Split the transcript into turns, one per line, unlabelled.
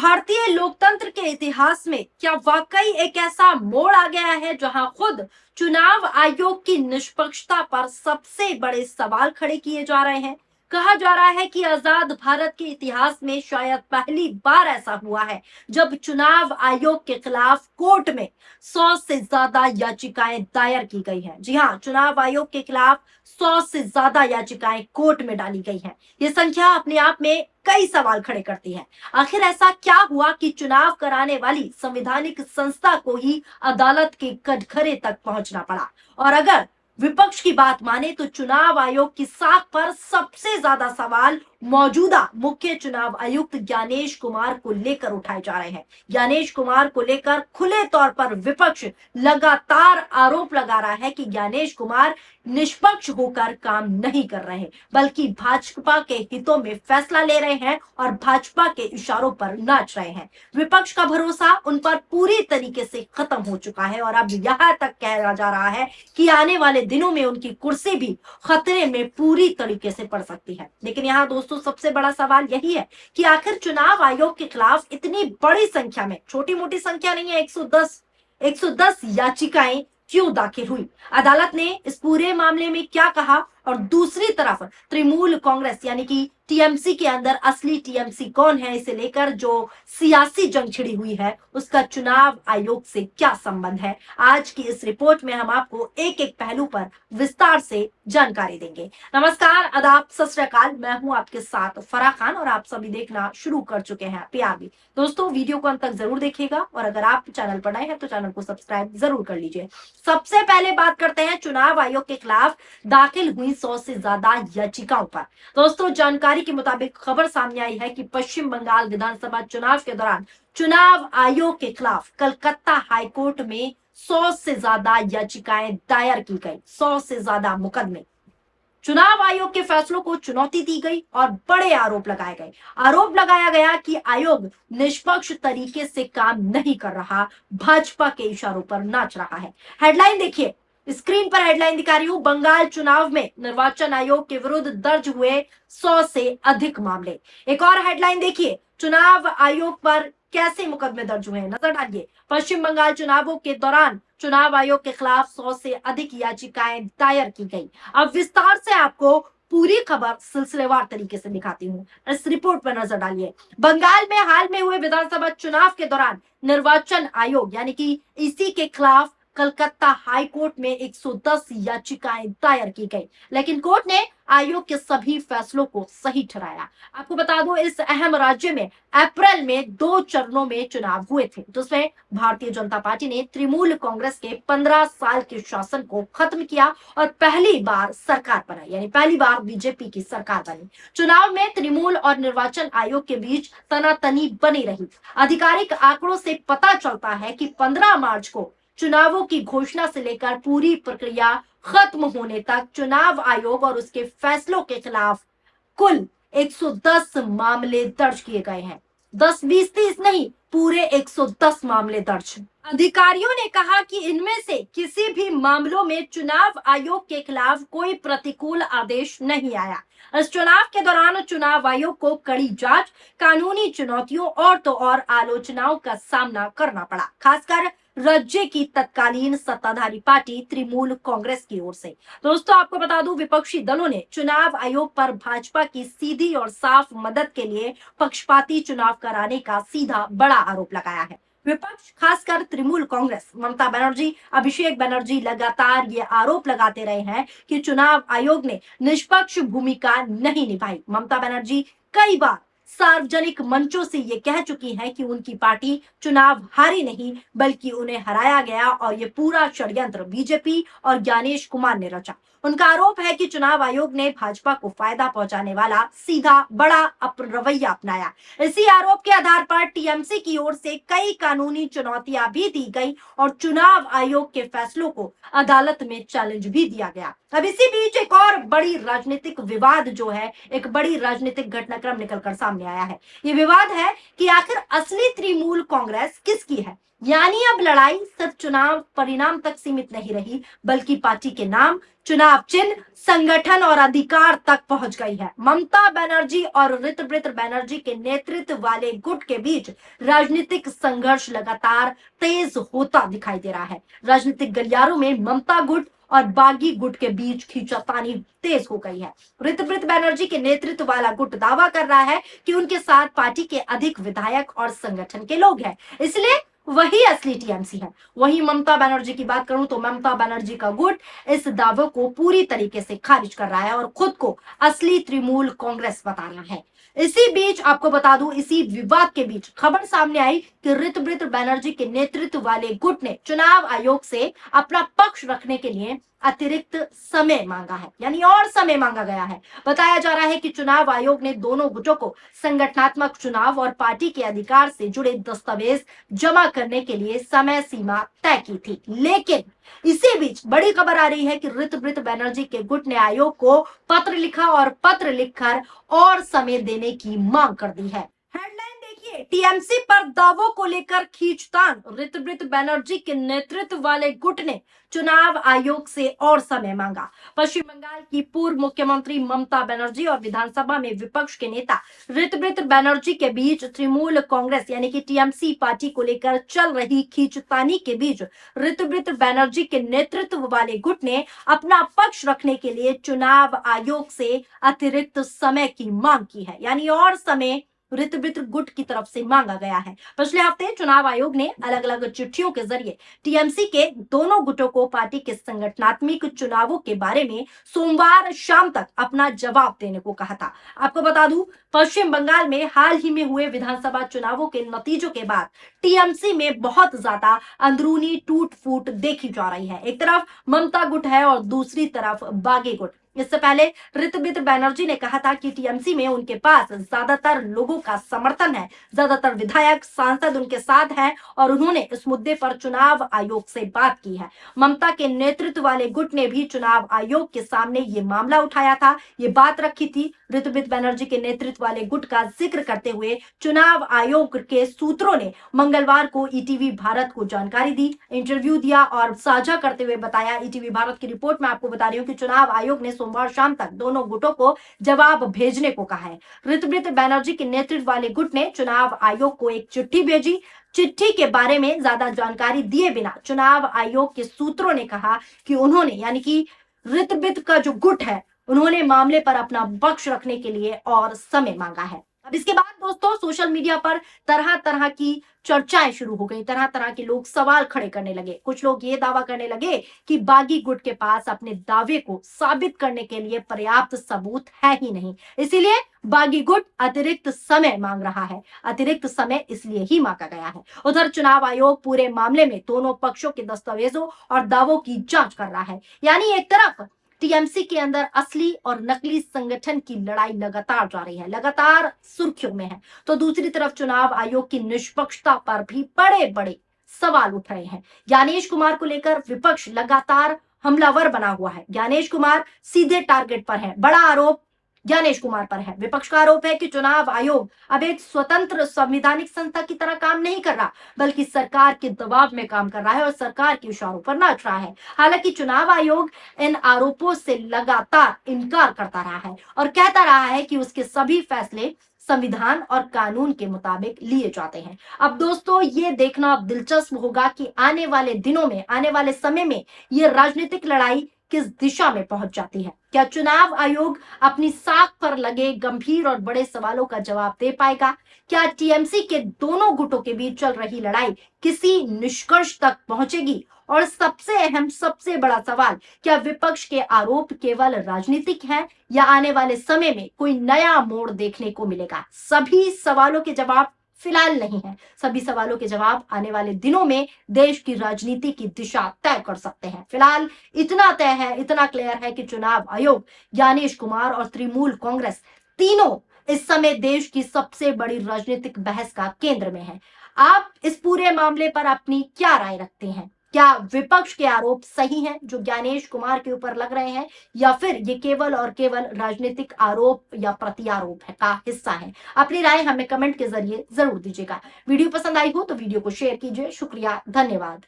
भारतीय लोकतंत्र के इतिहास में क्या वाकई एक ऐसा मोड़ आ गया है जहां खुद चुनाव आयोग की निष्पक्षता पर सबसे बड़े सवाल खड़े किए जा रहे हैं। कहा जा रहा है कि आजाद भारत के इतिहास में शायद पहली बार ऐसा हुआ है जब चुनाव आयोग के खिलाफ कोर्ट में 100 से ज्यादा याचिकाएं दायर की गई हैं। जी हां, चुनाव आयोग के खिलाफ 100 से ज्यादा याचिकाएं कोर्ट में डाली गई हैं। ये संख्या अपने आप में कई सवाल खड़े करती है। आखिर ऐसा क्या हुआ कि चुनाव कराने वाली संवैधानिक संस्था को ही अदालत के कटघरे तक पहुंचना पड़ा? और अगर विपक्ष की बात माने तो चुनाव आयोग की साख पर सबसे ज्यादा सवाल मौजूदा मुख्य चुनाव आयुक्त ज्ञानेश कुमार को लेकर उठाए जा रहे हैं। ज्ञानेश कुमार को लेकर खुले तौर पर विपक्ष लगातार आरोप लगा रहा है कि ज्ञानेश कुमार निष्पक्ष होकर काम नहीं कर रहे, बल्कि भाजपा के हितों में फैसला ले रहे हैं और भाजपा के इशारों पर नाच रहे हैं। विपक्ष का भरोसा उन पर पूरी तरीके से खत्म हो चुका है और अब यहां तक कहा जा रहा है कि आने वाले दिनों में उनकी कुर्सी भी खतरे में पूरी तरीके से पड़ सकती है। लेकिन यहाँ दोस्तों सबसे बड़ा सवाल यही है कि आखिर चुनाव आयोग के खिलाफ इतनी बड़ी संख्या में, छोटी मोटी संख्या नहीं है, 110 याचिकाएं क्यों दाखिल हुई? अदालत ने इस पूरे मामले में क्या कहा? और दूसरी तरफ तृणमूल कांग्रेस यानी कि टीएमसी के अंदर असली टीएमसी कौन है, इसे लेकर जो सियासी जंग छिड़ी हुई है उसका चुनाव आयोग से क्या संबंध है? आज की इस रिपोर्ट में हम आपको एक एक पहलू पर विस्तार से जानकारी देंगे। नमस्कार, आदाब, सत श्री अकाल। मैं हूं आपके साथ फराह खान और आप सभी देखना शुरू कर चुके हैं पीआरबी। दोस्तों वीडियो को अंत तक जरूर देखिएगा और अगर आप चैनल पर नए हैं तो चैनल को सब्सक्राइब जरूर कर लीजिए। सबसे पहले बात करते हैं चुनाव आयोग के खिलाफ दाखिल हुई 100 से ज्यादा याचिकाओं पर। दोस्तों जानकारी के मुताबिक खबर सामने आई है कि पश्चिम बंगाल विधानसभा चुनाव के दौरान चुनाव आयोग के खिलाफ कलकत्ता हाईकोर्ट में 100 से ज्यादा याचिकाएं दायर की गई। 100 से ज्यादा मुकदमे। चुनाव आयोग के फैसलों को चुनौती दी गई और बड़े आरोप लगाए गए। आरोप लगाया गया कि आयोग निष्पक्ष तरीके से काम नहीं कर रहा, भाजपा के इशारों पर नाच रहा है। हेडलाइन देखिए, स्क्रीन पर हेडलाइन दिखा रही हूं। बंगाल चुनाव में निर्वाचन आयोग के विरुद्ध दर्ज हुए 100 से अधिक मामले। एक और हेडलाइन देखिए, चुनाव आयोग पर कैसे मुकदमे दर्ज हुए हैं, नजर डालिए। पश्चिम बंगाल चुनावों के दौरान चुनाव आयोग के खिलाफ 100 से अधिक याचिकाएं दायर की गई। अब विस्तार से आपको पूरी खबर सिलसिलेवार तरीके से दिखाती हूँ, इस रिपोर्ट पर नजर डालिए। बंगाल में हाल में हुए विधानसभा चुनाव के दौरान निर्वाचन आयोग यानी कि ईसी के खिलाफ कलकत्ता हाई कोर्ट में 110 याचिकाएं दायर की गई, लेकिन कोर्ट ने आयोग के सभी फैसलों को सही ठहराया। आपको बता दो, इस अहम राज्य में अप्रैल में 2 चरणों में चुनाव हुए थे, जिसमें भारतीय जनता पार्टी ने तृणमूल कांग्रेस के 15 साल के शासन को खत्म किया और पहली बार सरकार बनाई, यानी पहली बार बीजेपी की सरकार बनी। चुनाव में तृणमूल और निर्वाचन आयोग के बीच तनातनी बनी रही। आधिकारिक आंकड़ों से पता चलता है कि 15 मार्च को चुनावों की घोषणा से लेकर पूरी प्रक्रिया खत्म होने तक चुनाव आयोग और उसके फैसलों के खिलाफ कुल 110 मामले दर्ज किए गए हैं। 10, 20, 30 नहीं, पूरे 110 मामले दर्ज। अधिकारियों ने कहा कि इनमें से किसी भी मामलों में चुनाव आयोग के खिलाफ कोई प्रतिकूल आदेश नहीं आया। इस चुनाव के दौरान चुनाव आयोग को कड़ी जांच, कानूनी चुनौतियों और तो और आलोचनाओं का सामना करना पड़ा, खासकर राज्य की तत्कालीन सत्ताधारी पार्टी तृणमूल कांग्रेस की ओर से। दोस्तों आपको बता दूं, विपक्षी दलों ने चुनाव आयोग पर भाजपा की सीधी और साफ मदद के लिए पक्षपाती चुनाव कराने का सीधा बड़ा आरोप लगाया है। विपक्ष खासकर तृणमूल कांग्रेस, ममता बनर्जी, अभिषेक बनर्जी लगातार ये आरोप लगाते रहे हैं कि चुनाव आयोग ने निष्पक्ष भूमिका नहीं निभाई। ममता बनर्जी कई बार सार्वजनिक मंचों से ये कह चुकी हैं कि उनकी पार्टी चुनाव हारी नहीं बल्कि उन्हें हराया गया और ये पूरा षड्यंत्र बीजेपी और ज्ञानेश कुमार ने रचा। उनका आरोप है कि चुनाव आयोग ने भाजपा को फायदा पहुंचाने वाला सीधा बड़ा रवैया अपनाया। इसी आरोप के आधार पर टीएमसी की ओर से कई कानूनी चुनौतियां भी दी गई और चुनाव आयोग के फैसलों को अदालत में चैलेंज भी दिया गया। अब इसी बीच एक और बड़ी राजनीतिक विवाद जो है, एक बड़ी राजनीतिक घटनाक्रम निकलकर सामने आया है। ये विवाद है कि आखिर असली तृणमूल कांग्रेस किसकी है? यानी अब लड़ाई सिर्फ चुनाव परिणाम तक सीमित नहीं रही, बल्कि पार्टी के नाम, चुनाव चिन्ह, संगठन और अधिकार तक पहुंच गई है। ममता बनर्जी और ऋतुव्रत बनर्जी के नेतृत्व वाले गुट के बीच राजनीतिक संघर्ष लगातार तेज होता दिखाई दे रहा है। राजनीतिक गलियारों में ममता गुट और बागी गुट के बीच खींचातानी तेज हो गई है। ऋतुव्रत बनर्जी के नेतृत्व वाला गुट दावा कर रहा है कि उनके साथ पार्टी के अधिक विधायक और संगठन के लोग हैं, इसलिए वही असली टीएमसी है। वहीं ममता बनर्जी की बात करूं तो ममता बनर्जी का गुट इस दावे को पूरी तरीके से खारिज कर रहा है और खुद को असली तृणमूल कांग्रेस बता रहा है। इसी बीच आपको बता दूं, इसी विवाद के बीच खबर सामने आई कि ऋतुव्रत बनर्जी के नेतृत्व वाले गुट ने चुनाव आयोग से अपना पक्ष रखने के लिए अतिरिक्त समय मांगा है, यानी और समय मांगा गया है। बताया जा रहा है कि चुनाव आयोग ने दोनों गुटों को संगठनात्मक चुनाव और पार्टी के अधिकार से जुड़े दस्तावेज जमा करने के लिए समय सीमा तय की थी, लेकिन इसी बीच बड़ी खबर आ रही है कि ऋतुव्रत बनर्जी के गुट ने आयोग को पत्र लिखा और पत्र लिखकर और समय देने की मांग कर दी है। हेडलाइन देखिए, टीएमसी पर दावों को लेकर खींचतान, ऋतुव्रत बनर्जी के नेतृत्व वाले गुट ने चुनाव आयोग से और समय मांगा। पश्चिम बंगाल की पूर्व मुख्यमंत्री ममता बनर्जी और विधानसभा में विपक्ष के नेता ऋतुव्रत बनर्जी के बीच तृणमूल कांग्रेस यानी कि टीएमसी पार्टी को लेकर चल रही खींचतानी के बीच ऋतुव्रत बनर्जी के नेतृत्व वाले गुट ने अपना पक्ष रखने के लिए चुनाव आयोग से अतिरिक्त समय की मांग की है, यानी और समय ऋतुव्रत गुट की तरफ से मांगा गया है। पिछले हफ्ते चुनाव आयोग ने अलग अलग चिट्ठियों के जरिए टीएमसी के दोनों गुटों को पार्टी के संगठनात्मक चुनावों के बारे में सोमवार शाम तक अपना जवाब देने को कहा था। आपको बता दूं, पश्चिम बंगाल में हाल ही में हुए विधानसभा चुनावों के नतीजों के बाद टीएमसी में बहुत ज्यादा अंदरूनी टूट फूट देखी जा रही है। एक तरफ ममता गुट है और दूसरी तरफ बागी गुट। इससे पहले ऋतुव्रत बनर्जी ने कहा था कि टीएमसी में उनके पास ज्यादातर लोगों का समर्थन है, ज्यादातर विधायक सांसद उनके साथ हैं और उन्होंने इस मुद्दे पर चुनाव आयोग से बात की है। ममता के नेतृत्व वाले गुट ने भी चुनाव आयोग के सामने ये मामला उठाया था, ये बात रखी थी। ऋतुव्रत बनर्जी के नेतृत्व वाले गुट का जिक्र करते हुए चुनाव आयोग के सूत्रों ने मंगलवार को ईटीवी भारत को जानकारी दी, इंटरव्यू दिया और साझा करते हुए बताया। ईटीवी भारत की रिपोर्ट में आपको बता रही हूँ कि चुनाव आयोग ने सोमवार शाम तक दोनों गुटों को जवाब भेजने को कहा है। ऋतुव्रत बनर्जी के नेतृत्व वाले गुट ने चुनाव आयोग को एक चिट्ठी भेजी। चिट्ठी के बारे में ज्यादा जानकारी दिए बिना चुनाव आयोग के सूत्रों ने कहा कि उन्होंने यानी कि ऋतुव्रत का जो गुट है उन्होंने मामले पर अपना पक्ष रखने के लिए और समय मांगा है। अब इसके बाद दोस्तों सोशल मीडिया पर तरह तरह की चर्चाएं शुरू हो गई, तरह तरह के लोग सवाल खड़े करने लगे। कुछ लोग ये दावा करने लगे कि बागी गुट के पास अपने दावे को साबित करने के लिए पर्याप्त सबूत है ही नहीं, इसीलिए बागी गुट अतिरिक्त समय मांग रहा है। अतिरिक्त समय इसलिए ही मांगा गया है। उधर चुनाव आयोग पूरे मामले में दोनों पक्षों के दस्तावेजों और दावों की जांच कर रहा है, यानी एक तरफ टीएमसी के अंदर असली और नकली संगठन की लड़ाई लगातार जारी है, लगातार सुर्खियों में है, तो दूसरी तरफ चुनाव आयोग की निष्पक्षता पर भी बड़े बड़े सवाल उठ रहे हैं। ज्ञानेश कुमार को लेकर विपक्ष लगातार हमलावर बना हुआ है। ज्ञानेश कुमार सीधे टारगेट पर है। बड़ा आरोप ज्ञानेश कुमार पर है। विपक्ष का आरोप है कि चुनाव आयोग अब एक स्वतंत्र संवैधानिक संस्था की तरह काम नहीं कर रहा, बल्कि सरकार के दबाव में काम कर रहा है और सरकार के इशारों पर नाच रहा है। हालांकि चुनाव आयोग इन आरोपों से लगातार इनकार करता रहा है और कहता रहा है कि उसके सभी फैसले संविधान और कानून के मुताबिक लिए जाते हैं। अब दोस्तों ये देखना दिलचस्प होगा कि आने वाले दिनों में, आने वाले समय में ये राजनीतिक लड़ाई किस दिशा में पहुंच जाती है। क्या चुनाव आयोग अपनी साख पर लगे गंभीर और बड़े सवालों का जवाब दे पाएगा? क्या टीएमसी के दोनों गुटों के बीच चल रही लड़ाई किसी निष्कर्ष तक पहुंचेगी? और सबसे अहम, सबसे बड़ा सवाल, क्या विपक्ष के आरोप केवल राजनीतिक हैं या आने वाले समय में कोई नया मोड़ देखने को मिलेगा? सभी सवालों के जवाब फिलहाल नहीं है। सभी सवालों के जवाब आने वाले दिनों में देश की राजनीति की दिशा तय कर सकते हैं। फिलहाल इतना तय है, इतना क्लियर है कि चुनाव आयोग, ज्ञानेश कुमार और तृणमूल कांग्रेस तीनों इस समय देश की सबसे बड़ी राजनीतिक बहस का केंद्र में है। आप इस पूरे मामले पर अपनी क्या राय रखते हैं? क्या विपक्ष के आरोप सही हैं जो ज्ञानेश कुमार के ऊपर लग रहे हैं, या फिर ये केवल और केवल राजनीतिक आरोप या प्रत्यारोप है का हिस्सा है? अपनी राय हमें कमेंट के जरिए जरूर दीजिएगा। वीडियो पसंद आई हो तो वीडियो को शेयर कीजिए। शुक्रिया, धन्यवाद।